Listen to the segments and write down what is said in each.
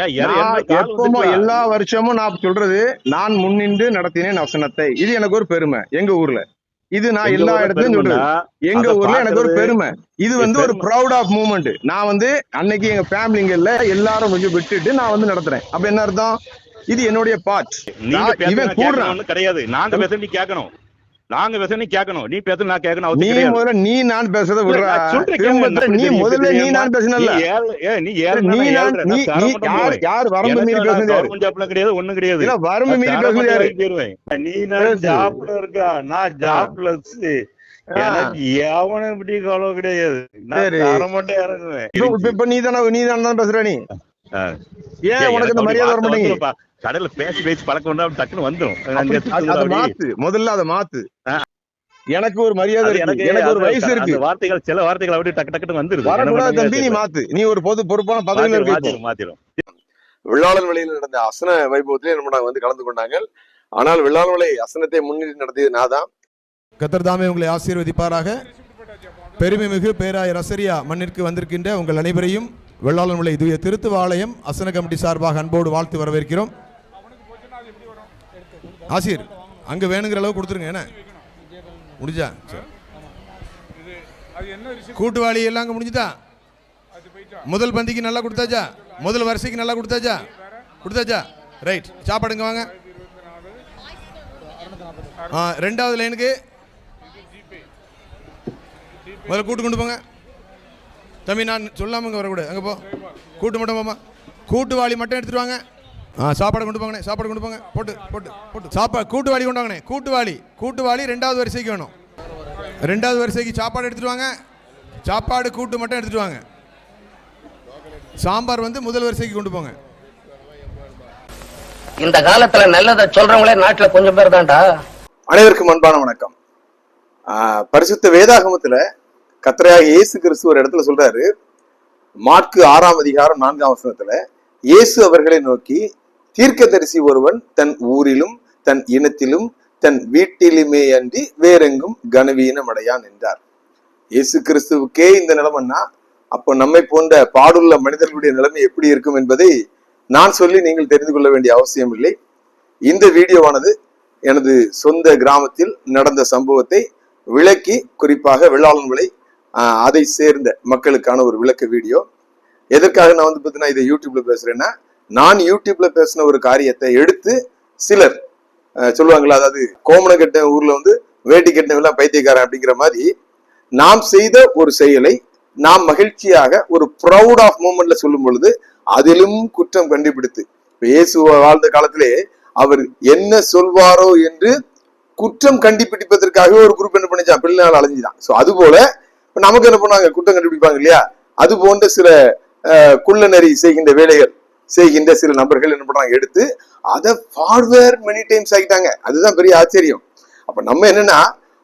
எப்பவுமே எல்லா வருஷமும் நான் சொல்றது, நான் முன்னின்று நடத்தினேன் வசனத்தை. இது எனக்கு ஒரு பெருமை எங்க ஊர்ல. இது நான் எல்லா இடத்துலயும் சொல்றது. எங்க ஊர்ல எனக்கு ஒரு பெருமை. இது ஒரு ப்ரௌட் ஆஃப் மூமெண்ட். நான் அன்னைக்கு எங்க ஃபேமிலிங்கல்ல எல்லாரும் கொஞ்சம் விட்டுட்டு நான் நடத்துறேன். அப்ப என்ன அர்த்தம்? இது என்னுடைய பார்ட். இவன் கூடுறான் கிடையாது. நாங்க பேச நீ கேட்கணும். நாங்க பேச நீ கேட்கணும். நீ பேச நான் கேட்கணும். நீ முதல்ல நீ நான் பேசுறத விடுறா. நீ முதல்ல நீ நான் பேசணும்ல. நீ யார் வரம்பு மீறி பேசுறது? கிடையாது, ஒண்ணும் கிடையாது. இல்ல வரம்பு மீறி பேசுறது யாரு? நீ நான் ஜாப்ல இருக்கா, நான் ஜாப்லெஸ். எனக்கு எவனும் இப்படி கவலை கிடையாது. நான் தர மட்டும் இறங்குவேன். இப்ப நீ தானே பேசுற. நீ ஏன் உனக்கு இந்த மரியாதை வர மாட்டேங்குது? கடல பேசி பழக்கம் டக்குன்னு வந்துடும். முதல்ல அதை மாத்து. எனக்கு ஒரு மரியாதை இருக்கு, எனக்கு ஒரு வயசு இருக்கு. வார்த்தைகள் சில வார்த்தைகள் அப்படி டக்கு டக்குன்னு வந்துருது. வரக்கூடாது தம்பி, நீ மாத்து. நீ ஒரு பொறுப்பான பதவியில் இருக்கு. மாத்திரும். வெள்ளாளன் வழியில் நடந்த அசன வைபவத்திலே நம்ம கலந்து கொண்டாங்க. ஆனால் வெள்ளாளன் வழி அசனத்தை முன்னிட்டு நடத்தியது நான் தான். கர்த்தர் தாமே உங்களை ஆசீர்வதிப்பாராக. பெருமைமிகு பேராயர் அசரியா மண்ணிற்கு வந்திருக்கின்ற உங்கள் அனைவரையும் வெள்ளாளன் விளை தூய திருத்துவாலயம் அசன கமிட்டி சார்பாக அன்போடு வாழ்த்து வரவேற்கிறோம். ஆசிர் அங்க வேணுங்கிற அளவு கொடுத்துருங்க. என்ன முடிஞ்சா கூட்டுவாளி எல்லாம் அங்க முடிஞ்சுதா? முதல் பந்திக்கு நல்லா கொடுத்தாச்சா? முதல் வரிசைக்கு நல்லா கொடுத்தாச்சா? ரைட். சாப்பாடுங்க வாங்க. ரெண்டாவது லைனுக்கு முதல்ல கூட்டு கொண்டு போங்க. தம்பி நான் சொல்லாமங்க வரக்கூடாது. அங்கே போ. கூட்டு மட்டும் போமா. கூட்டுவாளி மட்டும் எடுத்துட்டு வாங்க. சாப்பாடு கொண்டு போங்கண்ணே. சாப்பாடு கொண்டு போங்க. போட்டு சாப்பாடு கூட்டுவாளி கொண்டு வாங்கண்ணே. கூட்டுவாளி ரெண்டாவது வரிசைக்கு வேணும். ரெண்டாவது வரிசைக்கு சாப்பாடு எடுத்துட்டு வாங்க. சாப்பாடு கூட்டு மட்டும் எடுத்துட்டு வாங்க. சாம்பார் முதல் வரிசைக்கு கொண்டு போங்க. இந்த காலத்துல நல்லதை சொல்றவங்களே நாட்டுல கொஞ்சம் பேர் தான்டா. அனைவருக்கும் அன்பான வணக்கம். பரிசுத்த வேதாகமத்துல கர்த்தராகிய இயேசு கிறிஸ்து ஒரு இடத்துல சொல்றாரு. மாற்கு 6ஆம் அதிகாரம் 4ஆம் வசனத்துல இயேசு அவர்களை நோக்கி, தீர்க்கதரிசி ஒருவன் தன் ஊரிலும் தன் இனத்திலும் தன் வீட்டிலுமே அன்றி வேறெங்கும் கனவீனம் அடையான் என்றார். இயேசு கிறிஸ்துவுக்கே இந்த நிலைமைன்னா அப்போ நம்மை போன்ற பாடுள்ள மனிதர்களுடைய நிலைமை எப்படி இருக்கும் என்பதை நான் சொல்லி நீங்கள் தெரிந்து கொள்ள வேண்டிய அவசியம் இல்லை. இந்த வீடியோவானது எனது சொந்த கிராமத்தில் நடந்த சம்பவத்தை விளக்கி, குறிப்பாக வெள்ளாளன் விளை அதை சேர்ந்த மக்களுக்கான ஒரு விளக்க வீடியோ. எதற்காக நான் பார்த்தீங்கன்னா இதை யூடியூப்ல பேசுறேன்னா, நான் யூடியூப்ல பேசின ஒரு காரியத்தை எடுத்து சிலர் சொல்லுவாங்களா, அதாவது கோமணம் கட்ட ஊர்ல வேட்டி கட்டினவெல்லாம் பைத்தியக்காரன் அப்படிங்கிற மாதிரி, நாம் செய்த ஒரு செயலை நாம் மகிழ்ச்சியாக ஒரு ப்ரௌட் ஆஃப் மூமெண்ட்ல சொல்லும் பொழுது அதிலும் குற்றம் கண்டுபிடித்து, இயேசு வாழ்ந்த காலத்திலே அவர் என்ன சொல்வாரோ என்று குற்றம் கண்டுபிடிப்பதற்காக ஒரு குரூப் என்ன பண்ணிச்சான், பிள்ளைனால அலைஞ்சுதான். ஸோ அது போல நமக்கு என்ன பண்ணுவாங்க, குற்றம் கண்டுபிடிப்பாங்க இல்லையா? அது போன்ற சில குள்ள நெறி செய்கின்ற வேலைகள் செய்கின்ற சில நபர்கள் என்ன பண்றாங்க, எடுத்து அதை ஃபார்வர்ட் மெனி டைம்ஸ் ஆகிட்டாங்க. அதுதான் பெரிய ஆச்சரியம். அப்ப நம்ம என்னன்னா,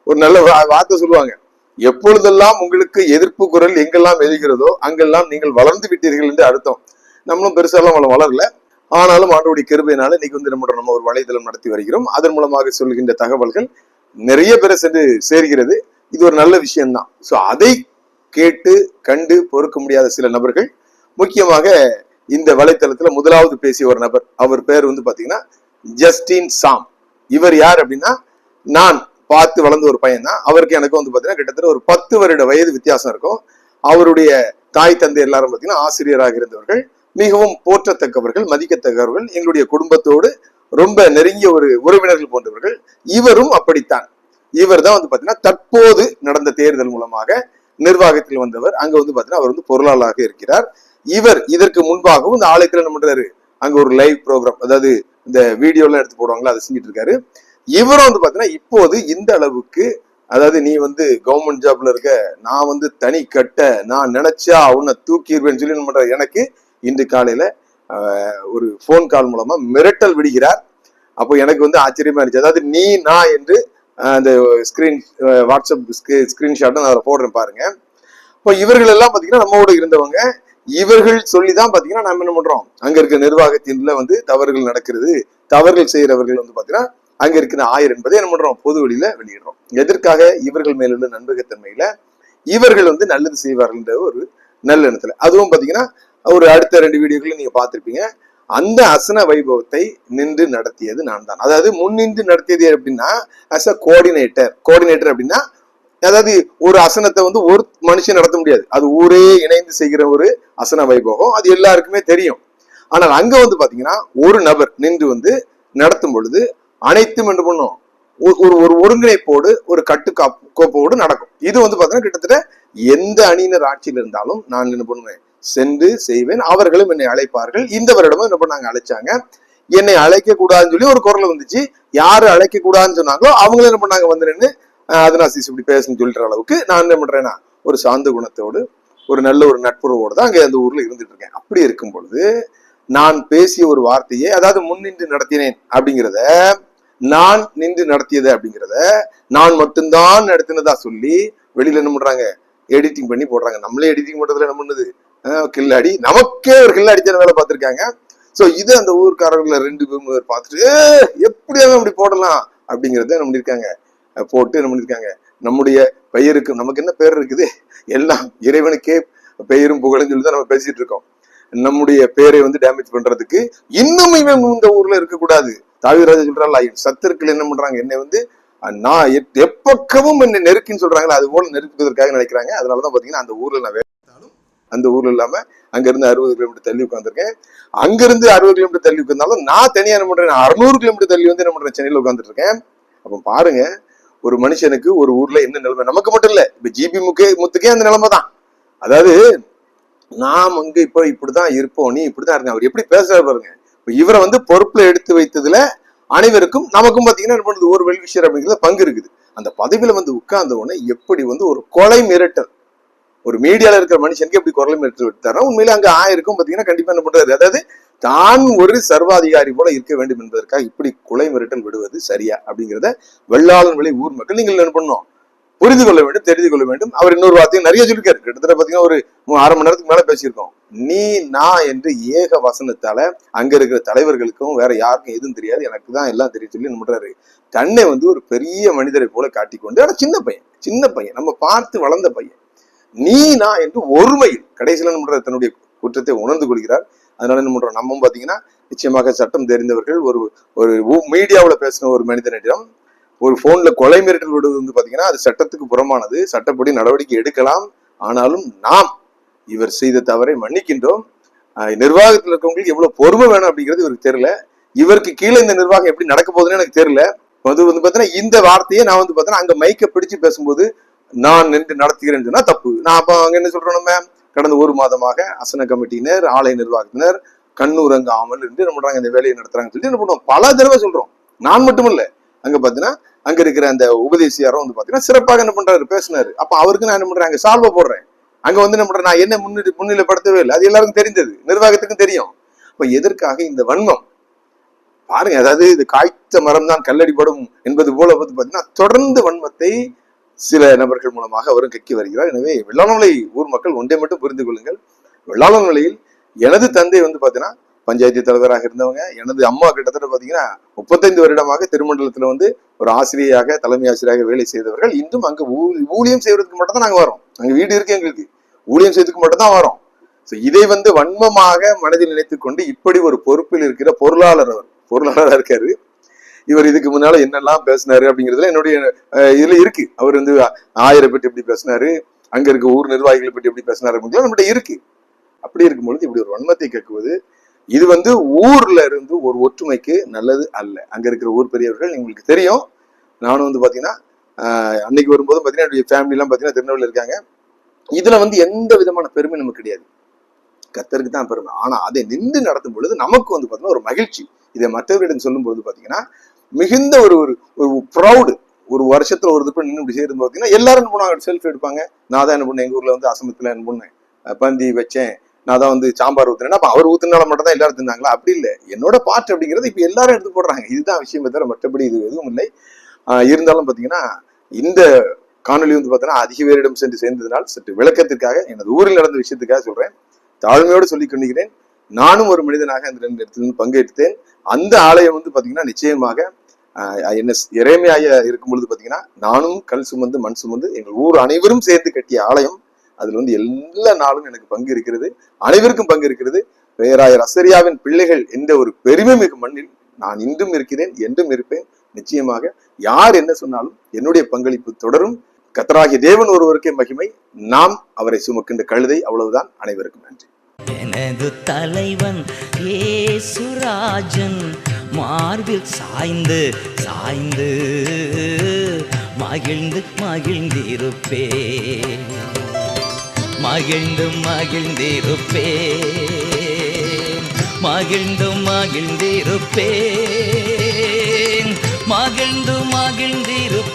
ஒரு நல்ல வார்த்தை சொல்லுவாங்க, எப்பொழுதெல்லாம் உங்களுக்கு எதிர்ப்பு குரல் எங்கெல்லாம் எழுகிறதோ அங்கெல்லாம் நீங்கள் வளர்ந்து விட்டீர்கள் என்று அர்த்தம். நம்மளும் பெருசாலாம் வளரல. ஆனாலும் ஆண்டவருடைய கிருபையினால இன்னைக்கு நம்ம ஒரு வலைதளம் நடத்தி வருகிறோம். அதன் மூலமாக சொல்கின்ற தகவல்கள் நிறைய பேரை சென்று சேர்கிறது. இது ஒரு நல்ல விஷயம்தான். ஸோ அதை கேட்டு கண்டு பொறுக்க முடியாத சில நபர்கள், முக்கியமாக இந்த வலைத்தளத்துல முதலாவது பேசிய ஒரு நபர், அவர் பேர் பாத்தீங்கன்னா ஜஸ்டின் சாம். இவர் யார் அப்படின்னா, நான் பார்த்து வளர்ந்த ஒரு பையன் தான். அவருக்கு எனக்கு பாத்தீங்கன்னா கிட்டத்தட்ட ஒரு 10 வருட வயது வித்தியாசம் இருக்கும். அவருடைய தாய் தந்தை எல்லாரும் பாத்தீங்கன்னா ஆசிரியராக இருந்தவர்கள், மிகவும் போற்றத்தக்கவர்கள், மதிக்கத்தக்கவர்கள், எங்களுடைய குடும்பத்தோடு ரொம்ப நெருங்கிய ஒரு உறவினர்கள் போன்றவர்கள். இவரும் அப்படித்தான். இவர் தான் பாத்தீங்கன்னா தற்போது நடந்த தேர்தல் மூலமாக நிர்வாகத்தில் வந்தவர். அங்க பாத்தீங்கன்னா அவர் பொருளாளராக இருக்கிறார். இவர் இதற்கு முன்பாகவும் இந்த ஆலயத்துல என்ன பண்றாரு, அங்க ஒரு லைவ் ப்ரோக்ராம், அதாவது இந்த வீடியோ எல்லாம் எடுத்து போடுவாங்களா, அதை செஞ்சுட்டு இருக்காரு. இவரும் பாத்தீங்கன்னா இப்போது இந்த அளவுக்கு, அதாவது நீ கவர்மெண்ட் ஜாப்ல இருக்க, நான் தனி கட்ட, நான் நினைச்சா உன்னை தூக்கிடுவேன்னு சொல்லி என்ன பண்றாரு, எனக்கு இன்று காலையில ஒரு போன் கால் மூலமா மிரட்டல் விடுகிறார். அப்போ எனக்கு ஆச்சரியமா இருந்துச்சு. அதாவது நீ நான் என்று அந்த வாட்ஸ்அப் ஸ்கிரீன்ஷாட் நான் அதில் போடுறேன் பாருங்க. இப்போ இவர்கள் எல்லாம் பாத்தீங்கன்னா நம்மோடு இருந்தவங்க. இவர்கள் சொல்லிதான் பாத்தீங்கன்னா நம்ம என்ன பண்றோம், அங்க இருக்க நிர்வாகத்தின்ல தவறுகள் நடக்கிறது, தவறுகள் செய்யறவர்கள் பாத்தீங்கன்னா அங்க இருக்கிற ஆயர் என்பதை என்ன பண்றோம், பொது வெளியில வெளியிடுறோம். எதற்காக? இவர்கள் மேலுள்ள நண்பகத்தன்மையில இவர்கள் நல்லது செய்வார்கள் என்ற ஒரு நல்ல எண்ணத்துல. அதுவும் பாத்தீங்கன்னா ஒரு அடுத்த 2 வீடியோக்களை நீங்க பார்த்திருப்பீங்க. அந்த அசன வைபவத்தை நின்று நடத்தியது நான் தான். அதாவது முன்னின்று நடத்தியது அப்படின்னா அஸ் அ கோஆர்டினேட்டர் அப்படின்னா, அதாவது ஒரு அசனத்தை வந்து ஒரு மனுஷன் நடத்த முடியாது, அது ஊரே இணைந்து செய்கிற ஒரு அசன வைபவம், அது எல்லாருக்குமே தெரியும். ஆனால் அங்க வந்து பாத்தீங்கன்னா ஒரு நபர் நின்று வந்து நடத்தும் பொழுது அனைத்தும் என்ன பண்ணும், ஒரு ஒருங்கிணைப்போடு ஒரு கட்டுக்கோப்போடு நடக்கும். இது வந்து பாத்தீங்கன்னா கிட்டத்தட்ட எந்த அணியினர் ஆட்சியில் இருந்தாலும் நான் என்ன பண்ணுவேன், சென்று செய்வேன். அவர்களும் என்னை அழைப்பார்கள். இந்த வருடமும் என்ன பண்ணாங்க, அழைச்சாங்க. என்னை அழைக்க கூடாதுன்னு சொல்லி ஒரு குரல் வந்துச்சு. யாரு அழைக்க கூடாதுன்னு சொன்னாங்களோ அவங்களும் என்ன பண்ணாங்க, வந்து நின்று அதனாசிஸ் இப்படி பேசணும்னு சொல்லிற அளவுக்கு நான் என்ன பண்றேன்னா ஒரு சாந்த குணத்தோடு ஒரு நல்ல ஒரு நட்புறவோடு தான் அங்கே அந்த ஊர்ல இருந்துட்டு இருக்கேன். அப்படி இருக்கும் பொழுது நான் பேசிய ஒரு வார்த்தையை, அதாவது முன்னின்று நடத்தினேன் அப்படிங்கிறத, நான் நின்று நடத்தியது அப்படிங்கிறத நான் மட்டும்தான் நடத்தினதா சொல்லி வெளியில என்ன பண்றாங்க, எடிட்டிங் பண்ணி போடுறாங்க. நம்மளே எடிட்டிங் பண்றதுல என்ன பண்ணுது, கில்லாடி, நமக்கே ஒரு கில்லாடித்தன வேலை பார்த்திருக்காங்க. சோ இது அந்த ஊர்க்காரர்களை 2 பேரும் பார்த்துட்டு எப்படியாவது அப்படி போடலாம் அப்படிங்கறத என்ன பண்ணிருக்காங்க, போட்டு என்ன பண்ணிருக்காங்க, நம்முடைய பெயருக்கு, நமக்கு என்ன பெயர் இருக்குது, எல்லாம் இறைவனுக்கே பெயரும் புகழும் சொல்லி தான் நம்ம பேசிட்டு இருக்கோம். நம்முடைய பேரை வந்து டேமேஜ் பண்றதுக்கு இன்னும் இவன் இந்த ஊர்ல இருக்கக்கூடாது. தாவீதுராஜா சொல்றாள், சத்துருக்கள் என்ன பண்றாங்க, என்னை வந்து நான் எப்பக்கமும் என்னை நெருக்கின்னு சொல்றாங்களா, அது போல நெருக்குவதற்காக நினைக்கிறாங்க. அதனாலதான் பாத்தீங்கன்னா அந்த ஊர்ல நான் வேலைத்தாலும் அந்த ஊர்ல இல்லாம அங்க இருந்து 60 கிலோமீட்டர் தள்ளி உட்காந்துருக்கேன். அங்க இருந்து 60 கிலோமீட்டர் தள்ளி உட்கார்ந்தாலும் நான் தனியா என்ன பண்றேன், 600 கிலோமீட்டர் தள்ளி வந்து என்ன பண்றேன், சென்னையில உட்காந்துட்டு இருக்கேன். அப்ப பாருங்க ஒரு மனுஷனுக்கு ஒரு ஊர்ல என்ன நிலைமை, நமக்கு மட்டும் இல்ல, இப்ப ஜிபி முத்துக்கே அந்த நிலைமை தான். அதாவது நாம் அங்க இப்ப இப்படிதான் இருப்போம், நீ இப்படிதான் இருக்க, அவர் எப்படி பேசுறாரு பாருங்க. இப்ப இவரை வந்து பொறுப்புல எடுத்து வைத்ததுல அனைவருக்கும் நமக்கும் பாத்தீங்கன்னா என்ன பண்ணுது, ஒரு வெல்விஷர் அப்படிங்கிறத பங்கு இருக்குது. அந்த பதவியில வந்து உட்கார்ந்த உடனே எப்படி வந்து ஒரு கொலை மிரட்டல், ஒரு மீடியால இருக்கிற மனுஷனுக்கு எப்படி கொலை மிரட்டல் விட்டாரோ உண்மையில அங்க ஆயிருக்கும் பாத்தீங்கன்னா கண்டிப்பா என்ன பண்றாரு, அதாவது தான் ஒரு சர்வாதிகாரி போல இருக்க வேண்டும் என்பதற்காக இப்படி கொலை மிரட்டல் விடுவது சரியா அப்படிங்கிறத வெள்ளாளன் விலை ஊர் மக்கள் நீங்கள் என்ன பண்ணணும், புரிந்து கொள்ள வேண்டும், தெரிந்து கொள்ள வேண்டும். அவர் இன்னொரு வார்த்தையும் நிறைய சொல்லிருக்காரு. கிட்டத்தட்ட பாத்தீங்கன்னா ஒரு 1/2 மணி நேரத்துக்கு மேல பேசியிருக்கோம். நீ நான் என்று ஏக வசனத்தால அங்க இருக்கிற தலைவர்களுக்கும் வேற யாருக்கும் எதுவும் தெரியாது, எனக்கு தான் எல்லாம் தெரியும் சொல்லி என்ன பண்றாரு, தன்னை வந்து ஒரு பெரிய மனிதரை போல காட்டிக்கொண்டு, ஆனா சின்ன பையன் நம்ம பார்த்து வளர்ந்த பையன், நீ நான் என்று ஒருமையில் கடைசியில என்ன பண்றாரு, தன்னுடைய குற்றத்தை உணர்ந்து கொள்கிறார். அதனால என்ன பண்றோம், நம்ம பாத்தீங்கன்னா நிச்சயமாக சட்டம் தெரிந்தவர்கள் ஒரு மீடியாவில் பேசின ஒரு மனிதனிடம் ஒரு போன்ல கொலை மிரட்டல் விடுவது வந்து பாத்தீங்கன்னா அது சட்டத்துக்கு புறமானது, சட்டப்படி நடவடிக்கை எடுக்கலாம். ஆனாலும் நாம் இவர் செய்த தவறை மன்னிக்கின்றோம். நிர்வாகத்தில் இருக்கவங்களுக்கு எவ்வளவு பொறுமை வேணும் அப்படிங்கிறது இவருக்கு தெரியல. இவருக்கு கீழே இந்த நிர்வாகம் எப்படி நடக்க போகுதுன்னு எனக்கு தெரியல. அது வந்து பாத்தீங்கன்னா இந்த வார்த்தையை நான் வந்து பாத்தீங்கன்னா அங்க மைக்க பிடிச்சு பேசும்போது நான் நின்று நடத்துகிறேன்னு சொன்னா தப்பு. நான் அப்ப அங்க என்ன சொல்றோம், நம்ம கடந்த 1 மாதமாக அசன கமிட்டியினர், ஆலய நிர்வாகத்தினர் கண்ணூரங்காமல் என்று என்ன பண்றாங்க, இந்த வேலையை நடத்துறாங்கன்னு சொல்லி என்ன பண்ணுவோம், பல தடவை சொல்றோம். நான் மட்டும் இல்ல, அங்க பாத்தீங்கன்னா அங்க இருக்கிற அந்த உபதேசியாரும் வந்து பாத்தீங்கன்னா சிறப்பாக என்ன பண்றாரு, பேசினாரு. அப்ப அவருக்கு நான் என்ன பண்றேன், அங்க சால்வ போடுறேன். அங்க வந்து என்ன பண்றேன், நான் என்ன முன்னிலைப்படுத்தவே இல்லை, அது எல்லாருக்கும் தெரிந்தது, நிர்வாகத்துக்கும் தெரியும். அப்ப எதற்காக இந்த வன்மம் பாருங்க, அதாவது இது காய்த்த மரம் தான் கல்லடிப்படும் என்பது போல வந்து பாத்தீங்கன்னா தொடர்ந்து வன்மத்தை சில நபர்கள் மூலமாக அவரும் கக்கி வருகிறார். எனவே வெள்ளாளமலை ஊர் மக்கள் ஒன்றை மட்டும் புரிந்து கொள்ளுங்கள், வெள்ளாளமலையில் எனது தந்தை வந்து பாத்தீங்கன்னா பஞ்சாயத்து தலைவராக இருந்தவங்க, எனது அம்மா கிட்டத்தட்ட பாத்தீங்கன்னா 35 வருடமாக திருமண்டலத்துல வந்து ஒரு ஆசிரியராக, தலைமை ஆசிரியராக வேலை செய்தவர்கள். இன்றும் அங்க ஊழியம் செய்வதற்கு மட்டும் தான் நாங்க வரோம். அங்க வீடு இருக்கு எங்களுக்கு, ஊழியம் செய்வதற்கு மட்டும் தான் வரோம். இதை வந்து வன்மமாக மனதில் நினைத்துக் கொண்டு இப்படி ஒரு பொறுப்பில் இருக்கிற பொருளாளரா இருக்காரு. இவர் இதுக்கு முன்னால என்னெல்லாம் பேசினாரு அப்படிங்கிறதுல என்னுடைய இதுல இருக்கு. அவர் வந்து 1000 பற்றி எப்படி பேசினாரு, அங்க இருக்க ஊர் நிர்வாகிகளை பற்றி எப்படி பேசினாரு நம்மகிட்ட இருக்கு. அப்படி இருக்கும்பொழுது இப்படி ஒரு வன்மத்தை கேட்குவது இது வந்து ஊர்ல இருந்து ஒரு ஒற்றுமைக்கு நல்லது அல்ல. அங்க இருக்கிற ஊர் பெரியவர்கள் உங்களுக்கு தெரியும். நானும் வந்து பாத்தீங்கன்னா அன்னைக்கு வரும்போது பாத்தீங்கன்னா என்னுடைய ஃபேமிலி எல்லாம் பாத்தீங்கன்னா திருநெல்வேலியில இருக்காங்க. இதுல வந்து எந்த விதமான பெருமை நமக்கு கிடையாது, கர்த்தருக்கு தான் பெருமை. ஆனா அதை நின்று நடத்தும் பொழுது நமக்கு வந்து பாத்தீங்கன்னா ஒரு மகிழ்ச்சி. இதை மற்றவர்களிடம் சொல்லும் பொழுது பாத்தீங்கன்னா மிகுந்த ஒரு ப்ரௌடு. ஒரு வருஷத்துல ஒரு தப்பு நின்று இப்படி செய்யறது பாத்தீங்கன்னா எல்லாரும் என்ன பண்ணுவாங்க, செல்ஃபி எடுப்பாங்க. நான் தான் என்ன பண்ணேன், எங்க ஊர்ல வந்து அசமத்துல என்ன பண்ணேன், பந்தி வச்சேன், நான் தான் வந்து சாம்பார் ஊத்துனேன். அப்ப அவர் ஊத்துனால மட்டும் தான் எல்லாரும் தின்னாங்களா? அப்படி இல்லை, என்னோட பாட்டு அப்படிங்கிறது இப்ப எல்லாரும் எடுத்து போடுறாங்க. இதுதான் விஷயமே தவிர மற்றபடி இது எதுவும் இல்லை. இருந்தாலும் பாத்தீங்கன்னா இந்த காணொலி வந்து பாத்தீங்கன்னா அதிக பேரிடம் சென்று சேர்ந்ததுனால் சற்று விளக்கத்திற்காக எனது ஊரில் நடந்த விஷயத்துக்காக சொல்றேன். தாழ்மையோடு சொல்லிக் கொண்டிருக்கிறேன். நானும் ஒரு மனிதனாக அந்த 2 இடத்துல பங்கேற்றேன். அந்த ஆலயம் வந்து பாத்தீங்கன்னா நிச்சயமாக என்ன இறைமையாக இருக்கும் பொழுது பாத்தீங்கன்னா நானும் கல் சுமந்து மண் சுமந்து எங்கள் ஊர் அனைவரும் சேர்ந்து கட்டிய ஆலயம். அதுல வந்து எல்லா நாளும் எனக்கு பங்கு இருக்கிறது, அனைவருக்கும் பங்கு இருக்கிறது. பேராயர் அசரியாவின் பிள்ளைகள் என்ற ஒரு பெருமை மிகு மண்ணில் நான் இன்றும் இருக்கிறேன், என்றும் இருப்பேன். நிச்சயமாக யார் என்ன சொன்னாலும் என்னுடைய பங்களிப்பு தொடரும். கர்த்தராகிய தேவன் ஒருவருக்கே மகிமை. நாம் அவரை சுமக்கின்ற கழுதை. அவ்வளவுதான். அனைவருக்கும் நன்றி. எனது தலைவன் ஏசுராஜன் மார்பில் சாய்ந்து சாய்ந்து மகிழ்ந்து மகிழ்ந்திருப்பே, மகிழ்ந்து மகிழ்ந்திருப்பே, மகிழ்ந்து மகிழ்ந்திருப்பே, மகிழ்ந்து மகிழ்ந்திருப்பே.